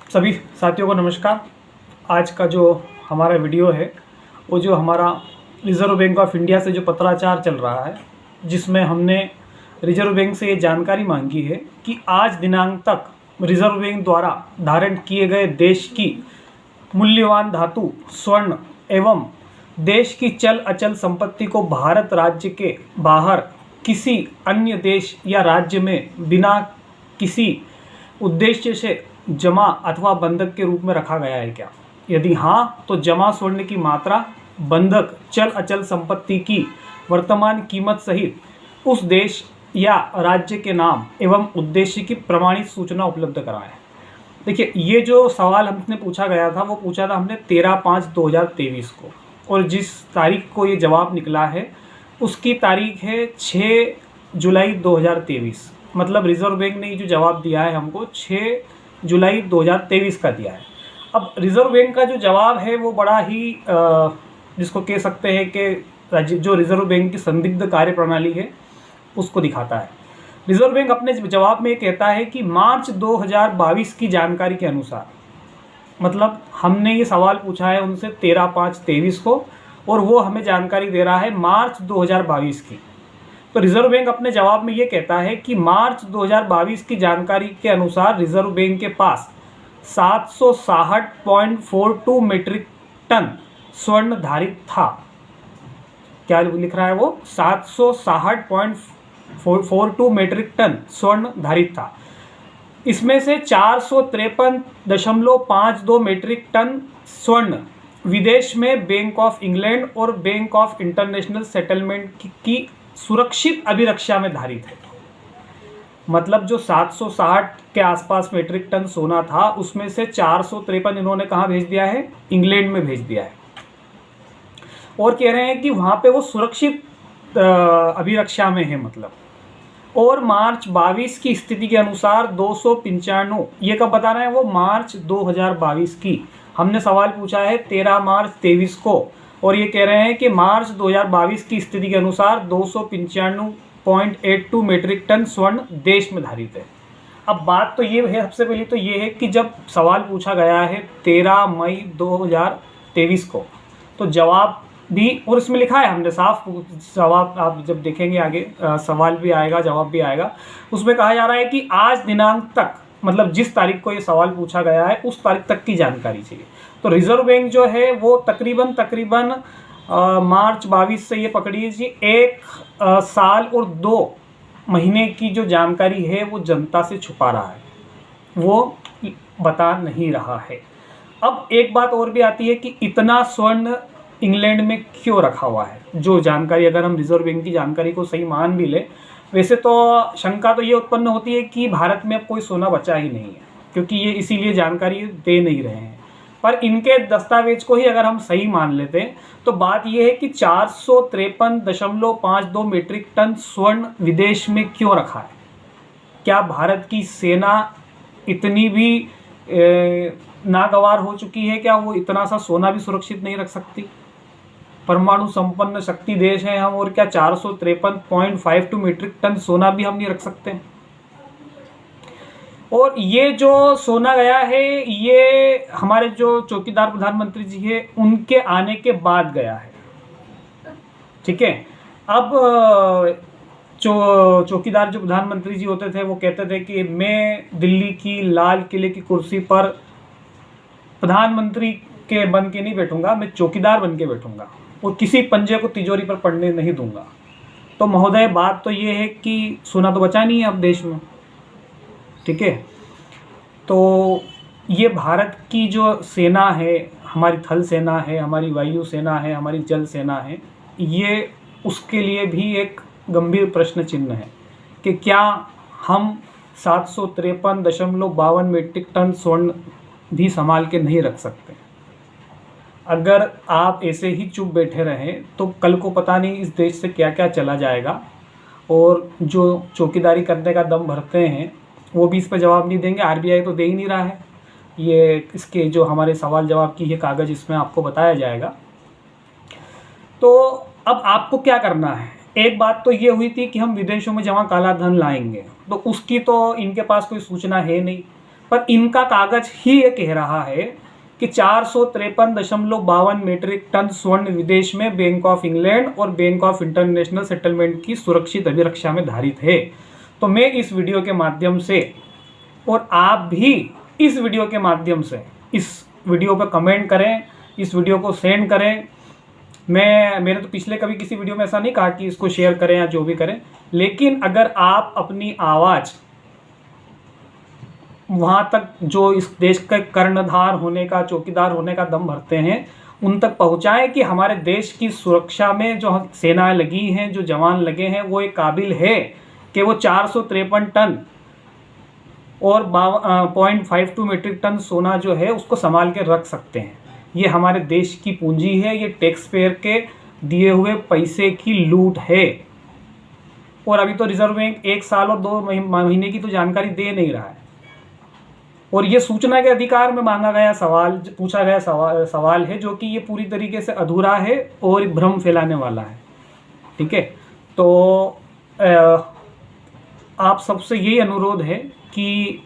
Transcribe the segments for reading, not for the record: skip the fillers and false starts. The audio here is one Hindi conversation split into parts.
सभी साथियों को नमस्कार। आज का जो हमारा वीडियो है वो जो हमारा रिज़र्व बैंक ऑफ इंडिया से जो पत्राचार चल रहा है, जिसमें हमने रिज़र्व बैंक से ये जानकारी मांगी है कि आज दिनांक तक रिज़र्व बैंक द्वारा धारण किए गए देश की मूल्यवान धातु, स्वर्ण एवं देश की चल अचल संपत्ति को भारत राज्य के बाहर किसी अन्य देश या राज्य में बिना किसी उद्देश्य से जमा अथवा बंधक के रूप में रखा गया है क्या? यदि हाँ, तो जमा स्वर्ण की मात्रा, बंधक चल अचल संपत्ति की वर्तमान कीमत सहित उस देश या राज्य के नाम एवं उद्देश्य की प्रमाणित सूचना उपलब्ध कराएं। देखिए, ये जो सवाल हमने पूछा गया था वो पूछा था हमने 13/5/2023 को, और जिस तारीख को ये जवाब निकला है उसकी तारीख है 6 जुलाई 2023। मतलब रिज़र्व बैंक ने जो जवाब दिया है हमको 6 जुलाई 2023 का दिया है। अब रिज़र्व बैंक का जो जवाब है वो बड़ा ही जिसको कह सकते हैं कि जो रिज़र्व बैंक की संदिग्ध कार्यप्रणाली है उसको दिखाता है। रिज़र्व बैंक अपने जवाब में कहता है कि मार्च 2022 की जानकारी के अनुसार, मतलब हमने ये सवाल पूछा है उनसे 13/5/23 को और वो हमें जानकारी दे रहा है मार्च 2022 की। तो रिज़र्व बैंक अपने जवाब में ये कहता है कि मार्च 2022 की जानकारी के अनुसार रिज़र्व बैंक के पास 760.42 मीट्रिक टन स्वर्ण धारित था। क्या लिख रहा है वो? 760.42 मीट्रिक टन स्वर्ण धारित था। इसमें से 453.52 मीट्रिक टन स्वर्ण विदेश में बैंक ऑफ इंग्लैंड और बैंक ऑफ इंटरनेशनल सेटलमेंट की सुरक्षित अभिरक्षा में धारित है। मतलब जो 760 के आसपास मीट्रिक टन सोना था उसमें से 453 इन्होंने कहाँ भेज दिया है? इंग्लैंड में भेज दिया है, और कह रहे हैं कि वहाँ पे वो सुरक्षित अभिरक्षा में है। मतलब और मार्च 22 की स्थिति के अनुसार 295, ये कब बता रहे हैं वो? मार्च 2022 की। हमने सवाल पूछा है 13 मार्च 23 को, और ये कह रहे हैं कि मार्च 2022 की स्थिति के अनुसार 295.82 मीट्रिक टन स्वर्ण देश में धारित है। अब बात तो ये है, सबसे पहले तो ये है कि जब सवाल पूछा गया है 13 मई 2023 को, तो जवाब भी, और इसमें लिखा है हमने साफ जवाब, आप जब देखेंगे आगे सवाल भी आएगा जवाब भी आएगा, उसमें कहा जा रहा है कि आज दिनांक तक, मतलब जिस तारीख को ये सवाल पूछा गया है उस तारीख तक की जानकारी चाहिए। तो रिज़र्व बैंक जो है वो तकरीबन मार्च 22 से ये पकड़िए जी 1 साल और 2 महीने की जो जानकारी है वो जनता से छुपा रहा है, वो बता नहीं रहा है। अब एक बात और भी आती है कि इतना स्वर्ण इंग्लैंड में क्यों रखा हुआ है? जो जानकारी, अगर हम रिज़र्व बैंक की जानकारी को सही मान भी ले, वैसे तो शंका तो ये उत्पन्न होती है कि भारत में अब कोई सोना बचा ही नहीं है, क्योंकि ये इसीलिए जानकारी दे नहीं रहे हैं। पर इनके दस्तावेज को ही अगर हम सही मान लेते हैं तो बात यह है कि 453.52 मीट्रिक टन स्वर्ण विदेश में क्यों रखा है? क्या भारत की सेना इतनी भी नागवार हो चुकी है? क्या वो इतना सा सोना भी सुरक्षित नहीं रख सकती? परमाणु संपन्न शक्ति देश है हम, और क्या 453.52 मीट्रिक टन सोना भी हम नहीं रख सकते? और ये जो सोना गया है ये हमारे जो चौकीदार प्रधानमंत्री जी है उनके आने के बाद गया है, ठीक है। अब चौकीदार जो प्रधानमंत्री जी होते थे वो कहते थे कि मैं दिल्ली की लाल किले की कुर्सी पर प्रधानमंत्री के बन के नहीं बैठूंगा, मैं चौकीदार बन के बैठूंगा और किसी पंजे को तिजोरी पर पड़ने नहीं दूंगा। तो महोदय, बात तो ये है कि सोना तो बचा नहीं है अब देश में, ठीक है। तो ये भारत की जो सेना है, हमारी थल सेना है, हमारी वायु सेना है, हमारी जल सेना है, ये उसके लिए भी एक गंभीर प्रश्न चिन्ह है कि क्या हम 753.52 मीट्रिक टन स्वर्ण भी संभाल के नहीं रख सकते? अगर आप ऐसे ही चुप बैठे रहें तो कल को पता नहीं इस देश से क्या क्या चला जाएगा, और जो चौकीदारी करने का दम भरते हैं वो भी इस पर जवाब नहीं देंगे। आरबीआई तो दे ही नहीं रहा है। ये इसके जो हमारे सवाल जवाब की ये कागज़ इसमें आपको बताया जाएगा। तो अब आपको क्या करना है? एक बात तो ये हुई थी कि हम विदेशों में जमा काला धन लाएंगे, तो उसकी तो इनके पास कोई सूचना है नहीं। पर इनका कागज ही ये कह रहा है कि 453.52 मीट्रिक टन स्वर्ण विदेश में बैंक ऑफ इंग्लैंड और बैंक ऑफ इंटरनेशनल सेटलमेंट की सुरक्षित अभिरक्षा में धारित है। तो मैं इस वीडियो के माध्यम से, और आप भी इस वीडियो के माध्यम से इस वीडियो पर कमेंट करें, इस वीडियो को सेंड करें। मैंने तो पिछले कभी किसी वीडियो में ऐसा नहीं कहा कि इसको शेयर करें या जो भी करें, लेकिन अगर आप अपनी आवाज़ वहाँ तक जो इस देश का कर्णधार होने का, चौकीदार होने का दम भरते हैं, उन तक पहुँचाएं कि हमारे देश की सुरक्षा में जो सेनाएं लगी हैं, जो जवान लगे हैं, वो एक काबिल है कि वो 453 टन और 0.52 मीट्रिक टन सोना जो है उसको संभाल के रख सकते हैं। ये हमारे देश की पूंजी है, ये टैक्स पेयर के दिए हुए पैसे की लूट है। और अभी तो रिजर्व बैंक 1 साल और 2 महीने की तो जानकारी दे नहीं रहा है। और ये सूचना के अधिकार में मांगा गया सवाल, पूछा गया सवाल है, जो कि ये पूरी तरीके से अधूरा है और भ्रम फैलाने वाला है। ठीक है, तो आप सबसे यही अनुरोध है कि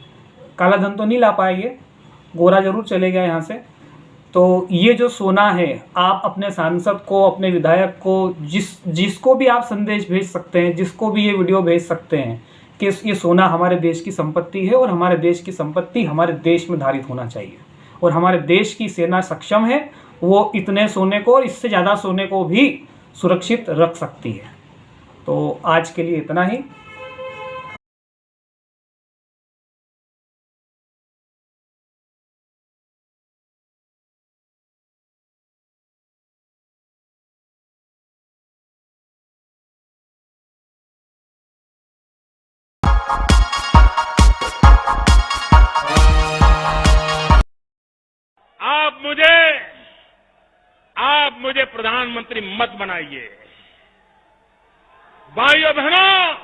काला धन तो नहीं ला पाएंगे, गोरा जरूर चलेगा यहाँ से। तो ये जो सोना है, आप अपने सांसद को, अपने विधायक को, जिसको भी आप संदेश भेज सकते हैं, जिसको भी ये वीडियो भेज सकते हैं कि ये सोना हमारे देश की संपत्ति है और हमारे देश की संपत्ति हमारे देश में धारित होना चाहिए। और हमारे देश की सेना सक्षम है, वो इतने सोने को और इससे ज़्यादा सोने को भी सुरक्षित रख सकती है। तो आज के लिए इतना ही। आप मुझे प्रधानमंत्री मत बनाइए। भाइयों बहनों,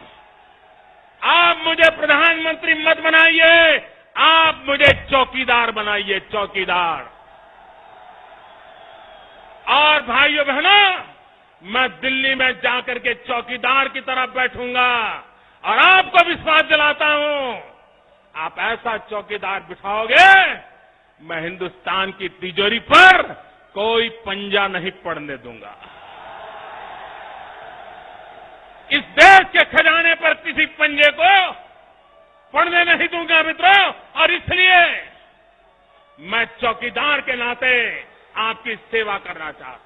आप मुझे प्रधानमंत्री मत बनाइए, आप मुझे चौकीदार बनाइए, चौकीदार। और भाइयों बहनों, मैं दिल्ली में जाकर के चौकीदार की तरफ बैठूंगा और आपको विश्वास दिलाता हूं, आप ऐसा चौकीदार बिठाओगे, मैं हिंदुस्तान की तिजोरी पर कोई पंजा नहीं पड़ने दूंगा। इस देश के खजाने पर किसी पंजे को पड़ने नहीं दूंगा मित्रों। और इसलिए मैं चौकीदार के नाते आपकी सेवा करना चाहता हूं।